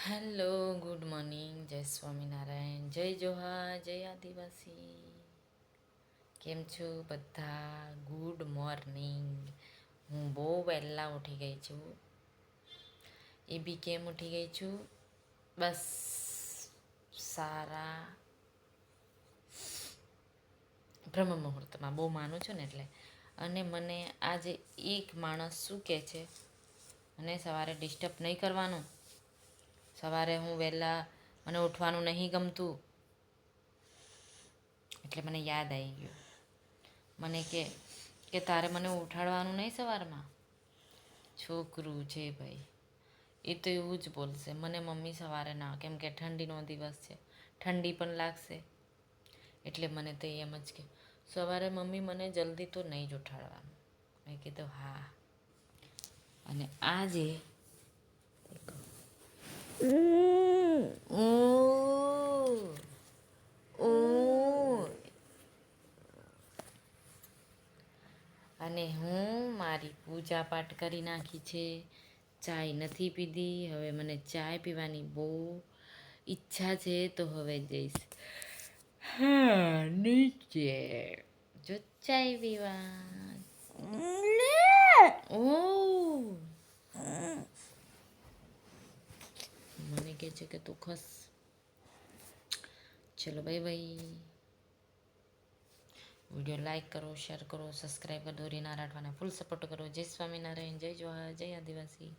Hello, good morning, જય સ્વામિનારાયણ, જય જોહાર, જય આદિવાસી. કેમ છો બધા? Good morning. હું બહુ વહેલા ઉઠી ગઈ છું. એ બી કેમ ઉઠી ગઈ છું? બસ સારા બ્રહ્મ મુહૂર્તમાં બહુ માનું છું ને એટલે. અને મને આજે એક માણસ શું કહે છે, મને સવારે ડિસ્ટર્બ નહીં કરવાનું. સવારે હું વહેલા મને ઉઠવાનું નહીં ગમતું, એટલે મને યાદ આવી ગયું. મને કે તારે મને ઉઠાડવાનું નહીં સવારમાં. છોકરું છે ભાઈ, એ તો એવું જ બોલશે. મને મમ્મી સવારે ના, કેમ કે ઠંડીનો દિવસ છે, ઠંડી પણ લાગશે. એટલે મને તો એમ જ કે સવારે મમ્મી મને જલ્દી તો નહીં જ ઉઠાડવાનું. મેં કીધું હા. અને આજે અને હું મારી પૂજા પાઠ કરી નાખી છે. ચાય નથી પીધી. હવે મને ચાય પીવાની બહુ ઈચ્છા છે, તો હવે જઈશ નીચે જો ચાય પીવા. ઓ મને કહે છે કે તું ખસ. ચલો બાય બાય. વિડીયો લાઈક કરો, શેર કરો, સબસ્ક્રાઈબ કરો, દોરી ના રાખવાના ફૂલ સપોર્ટ કરો. જય સ્વામિનારાયણ, જય જોહાર, જય આદિવાસી.